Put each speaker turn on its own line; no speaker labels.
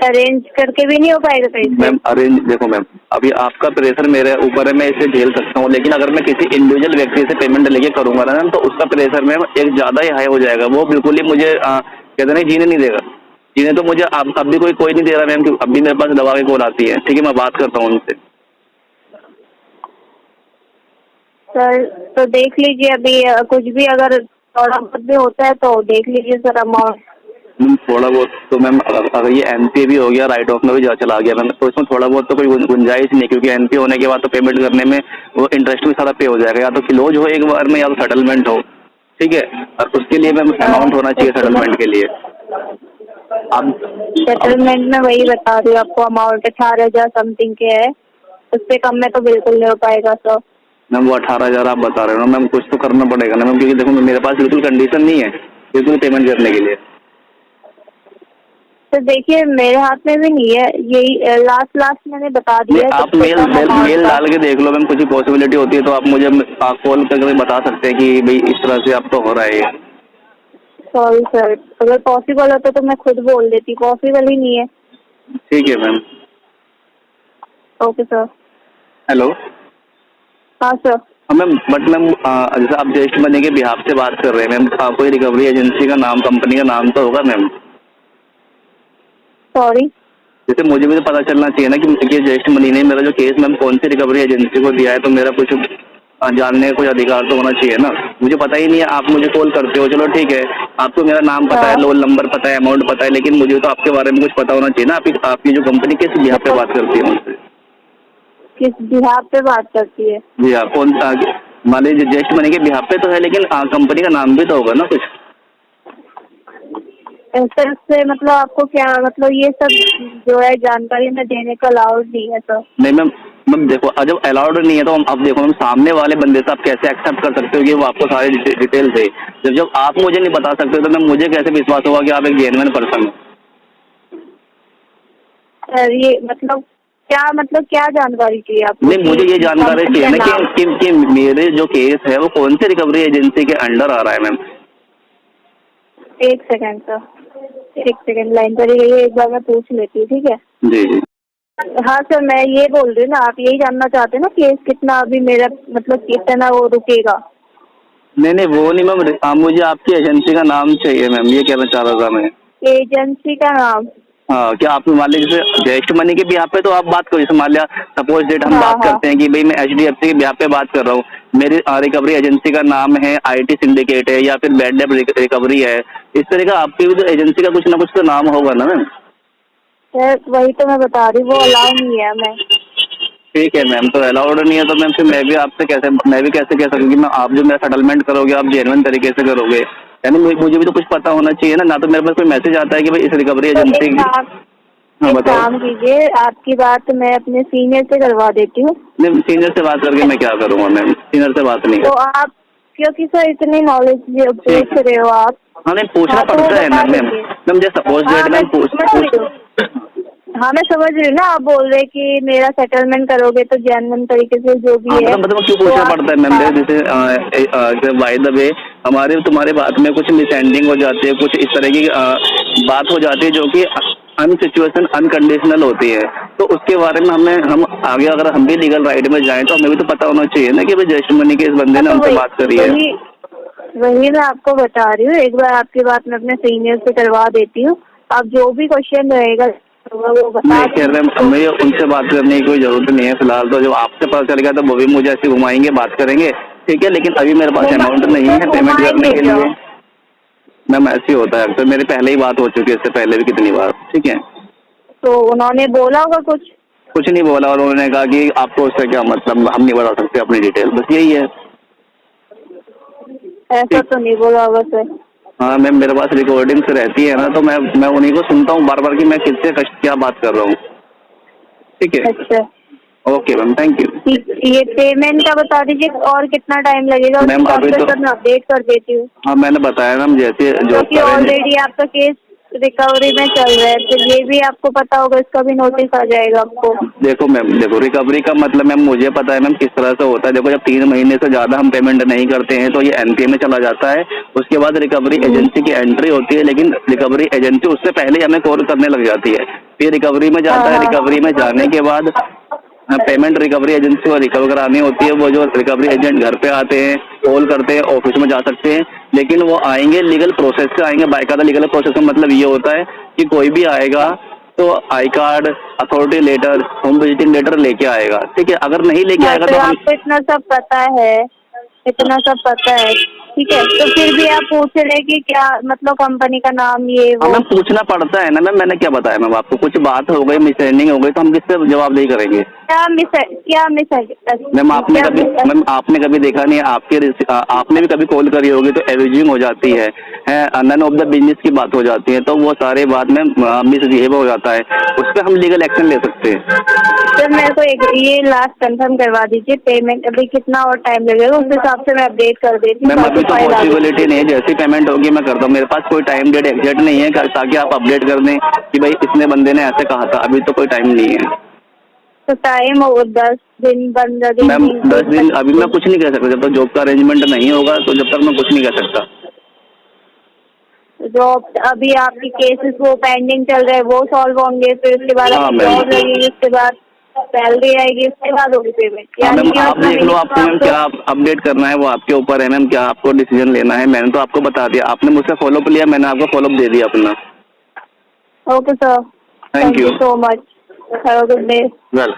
Arrange करके भी नहीं हो पाएगा पैसे?
मैम अरेंज देखो मैम, अभी आपका प्रेशर मेरे ऊपर है, मैं इसे झेल सकता हूँ, लेकिन अगर मैं किसी इंडिविजुअल व्यक्ति से पेमेंट लेके करूंगा ना मैम, तो उसका प्रेशर मैम एक ज़्यादा ही हाई हो जाएगा। वो बिल्कुल ही मुझे कहते नहीं जीने नहीं देगा। जीने तो मुझे अब भी कोई नहीं दे रहा मैम, अब भी मेरे पास दवा की कॉल आती है। ठीक है, मैं बात करता हूँ उनसे।
सर तो देख लीजिए, अभी कुछ भी अगर थोड़ा बहुत भी होता है तो देख लीजिए सर अमाउंट।
थोड़ा बहुत तो मैम, अगर ये एनपीए भी हो गया, राइट ऑफ में भी चला गया मैम, तो इसमें थोड़ा बहुत तो कोई गुंजाइश नहीं, क्योंकि एनपीए होने के बाद तो पेमेंट करने में वो इंटरेस्ट भी सारा पे हो जाएगा। या तो क्लोज हो एक बार में, या तो सेटलमेंट हो। ठीक है, और उसके लिए मैम अमाउंट होना चाहिए सेटलमेंट के लिए। अब
सेटलमेंट में वही बता रही हूँ आपको, अमाउंट 18,000 समथिंग के है, उससे कम में तो बिल्कुल नहीं हो पाएगा सर।
मैम वो 18,000 आप बता रहे हो ना मैम, कुछ तो करना पड़ेगा ना मैम, क्योंकि देखो मेरे पास बिल्कुल कंडीशन नहीं है बिल्कुल पेमेंट करने के लिए।
तो देखिए मेरे हाथ में भी नहीं है, यही लास्ट मैंने बता दिया।
आप मेल डाल के देख लो मैम, कुछ पॉसिबिलिटी होती है तो आप मुझे कॉल करके बता सकते हैं कि भाई इस तरह से अब तो हो रहा है।
सॉरी सर, अगर पॉसिबल होता तो मैं खुद बोल देती, पॉसिबल ही नहीं है।
ठीक है मैम।
Okay sir.
हेलो।
हाँ सर।
मैम बट मैम जैसे आप जस्ट मनी के बिहाफ से बात कर रहे हैं मैम, कोई रिकवरी एजेंसी का नाम, कंपनी का नाम तो होगा मैम?
सॉरी।
जैसे मुझे भी तो पता चलना चाहिए ना कि जस्ट मनी ने मेरा जो केस मैम कौन सी रिकवरी एजेंसी को दिया है, तो मेरा कुछ जानने का कुछ अधिकार तो होना चाहिए ना। मुझे पता ही नहीं है, आप मुझे कॉल करते हो, चलो ठीक है, आपको मेरा नाम पता है, लोन नंबर पता है, अमाउंट पता है, लेकिन मुझे तो आपके बारे में कुछ पता होना चाहिए ना। आपकी जो कंपनी किस बिहाफ पे बात करती है मुझसे?
किस बिहाफ पे बात करती है?
जी हाँ, कौन सा? मान लीजिए जस्ट मनी के बिहाफ पे तो है, लेकिन कंपनी का नाम भी तो होगा ना कुछ।
सर से मतलब आपको क्या मतलब, ये सब जो है जानकारी में देने का अलाउड नहीं है सर।
नहीं मैम देखो, जब अलाउड नहीं है तो अब देखो मैम, सामने वाले बंदे से आप कैसे एक्सेप्ट कर सकते हो कि वो आपको सारी डिटेल दे? जब आप मुझे नहीं बता सकते तो मैम मुझे कैसे विश्वास होगा कि आप एक जेन्युइन पर्सन हो?
सर ये मतलब क्या जानकारी चाहिए आपको?
नहीं, मुझे ये जानकारी चाहिए ना कि मेरे जो केस है वो कौन सी रिकवरी एजेंसी के अंडर आ रहा है मैम।
एक सेकंड सर, एक सेकंड लाइन पर ही रहिए, एक बार मैं पूछ लेती हूँ, ठीक है?
जी जी।
हाँ सर, मैं ये बोल रही हूँ ना, आप यही जानना चाहते हैं ना केस कितना अभी मेरा मतलब कितना वो रुकेगा?
नहीं वो नहीं मैम, मुझे आपकी एजेंसी का नाम चाहिए मैम, ये कहना चाह रहा था मैं।
एजेंसी का नाम?
हाँ, क्या आप मान लीजिए जैसे जस्ट मनी के बिहाफ पे तो आप बात करो, जैसे मान लिया सपोज डेट हम बात करते हैं कि भाई मैं एचडीएफसी के बिहाफ पे बात कर रहा हूँ, मेरी रिकवरी एजेंसी का नाम है आईटी सिंडिकेट है, या फिर बैड डेट रिकवरी है, इस तरह का आपकी भी तो एजेंसी का कुछ ना कुछ तो नाम होगा ना मैम।
सर वही तो मैं बता रही हूँ, वो अलाउ नहीं है मैं।
ठीक है मैम, तो अलाउड नहीं है तो मैम फिर मैं भी कैसे कह सकूँ कि मैं आप जो मेरा सेटलमेंट करोगे आप जेन्युइन तरीके से करोगे? यानी मुझे भी तो कुछ पता होना चाहिए ना तो मेरे पास कोई मैसेज आता है कि भाई इस रिकवरी एजेंसी की। हाँ
एक
बताओ।
काम कीजिए, आपकी बात मैं अपने सीनियर से करवा देती हूँ।
नहीं, सीनियर से बात करके मैं क्या करूँगा मैम, सीनियर से बात नहीं
तो आप क्योंकि सर इतनी नॉलेज पूछ रहे हो आप।
हाँ नहीं, पूछना पड़ता है ना मैम। जैसे सपोज डेट मैम
हाँ मैं समझ रही हूँ ना, आप बोल रहे कि मेरा सेटलमेंट करोगे तो जेन्युइन तरीके से जो भी है।
मतलब क्यों पूछना पड़ता है मैम? जैसे बाय द वे हमारे तुम्हारे बात में कुछ मिसअंडरस्टैंडिंग हो जाती है, कुछ इस तरह की बात हो जाती है जो कि सिचुएशन अनकंडीशनल होती है, तो उसके बारे में हम आगे अगर हम भी लीगल राइट में जाएं तो हमें भी तो पता होना चाहिए ना कि भाई जस्ट मनी के इस बंदे ने हमसे बात करी है।
वही मैं आपको बता रही हूँ, एक बार आपकी बात मैं अपने सीनियर से करवा देती हूँ, आप जो भी क्वेश्चन रहेगा वो बता दें।
हमें उनसे बात करने की कोई जरूरत नहीं है फिलहाल, तो जब आपसे पता चलेगा तो वो भी मुझे ऐसे घुमाएंगे, बात करेंगे, ठीक है, लेकिन अभी मेरे पास अमाउंट नहीं है पेमेंट करने के लिए। मैम ऐसे ही होता है, तो मेरी पहले ही बात हो चुकी है, इससे पहले भी कितनी बार, ठीक है।
तो उन्होंने बोला होगा कुछ
नहीं बोला, और उन्होंने कहा कि आपको उससे क्या मतलब, हम नहीं बता सकते अपनी डिटेल, बस यही है।
ऐसा तो नहीं बोला होगा सर।
हाँ मैम, मेरे पास रिकॉर्डिंग्स रहती है ना, तो मैं उन्हीं को सुनता हूँ बार बार कि मैं किससे क्या बात कर रहा हूँ, ठीक है।
अच्छा,
ओके मैम, थैंक यू।
ये पेमेंट का बता दीजिए और कितना टाइम लगेगा?
मैम अभी तो
मैं अपडेट कर देती हूँ।
हाँ मैंने बताया मैम, जैसे जो
ऑलरेडी आपका केस रिकवरी में चल रहा है, तो ये भी आपको पता होगा, इसका भी नोटिस आ जाएगा आपको।
देखो मैम, देखो रिकवरी का मतलब मैम मुझे पता है मैम किस तरह से होता है। देखो जब 3 महीने से ज़्यादा हम पेमेंट नहीं करते हैं तो ये एनपीए में चला जाता है, उसके बाद रिकवरी एजेंसी की एंट्री होती है, लेकिन रिकवरी एजेंसी उससे पहले हमें कॉल करने लग जाती है फिर रिकवरी में जाता है, रिकवरी में जाने के बाद पेमेंट रिकवरी एजेंसी को रिकवर करानी होती है। वो जो रिकवरी एजेंट घर पे आते हैं, कॉल करते हैं, ऑफिस में जा सकते हैं, लेकिन वो आएंगे लीगल प्रोसेस से आएंगे। बाकायदा लीगल प्रोसेस का मतलब ये होता है कि कोई भी आएगा तो I card, authority letter, home visiting letter लेके आएगा, ठीक है। अगर नहीं लेके आएगा तो हम
आपको इतना सब पता है, इतना सब पता है, ठीक है, तो फिर भी आप पूछ रहे कि क्या मतलब कंपनी का नाम ये वो।
हमें पूछना पड़ता है ना मैम, मैंने क्या बताया मैम आपको, कुछ बात हो गई, मिसअंडरस्टैंडिंग हो गई तो हम किससे जवाबदेही करेंगे?
क्या मिस
मैम आपने कभी देखा नहीं, आपने भी कभी कॉल करी होगी तो एवरेजिंग हो जाती है, नन ऑफ द बिजनेस की बात हो जाती है, तो वो सारे बाद में मिसबिहेव हो जाता है, उस पर हम लीगल एक्शन ले सकते हैं।
सर मेरे को ये लास्ट कंफर्म करवा दीजिए, पेमेंट अभी कितना और टाइम लगेगा, उस हिसाब से मैं अपडेट कर देती हूँ।
मैम अभी तो पॉसिबिलिटी नहीं है, जैसी पेमेंट होगी मैं करता हूँ। मेरे पास कोई टाइम डेट एग्जैक्ट नहीं है ताकि आप अपडेट कर दें कि भाई इतने बंदे ने ऐसे कहा था, अभी तो कोई टाइम नहीं है।
तो टाइम हो 10 दिन 15 दिन?
मैम 10 दिन अभी मैं कुछ नहीं कह सकता, जब तक जॉब का अरेंजमेंट नहीं होगा तो जब तक मैं कुछ नहीं कह सकता।
जॉब अभी आपके केसेस वो पेंडिंग चल रहे हैं, वो सॉल्व होंगे, फिर उसके बाद आपकी जॉब लगेगी, उसके बाद सैलरी आएगी, उसके बाद होगी पेमेंट।
मैम आप देख लो, आपको मैम क्या अपडेट करना है वो आपके ऊपर है मैम, क्या आपको डिसीजन लेना है। मैंने तो आपको बता दिया, आपने मुझसे फॉलोअप लिया, मैंने आपको फॉलोअप दे दिया अपना।
Okay sir,
thank you
so much, have a good day.
Well.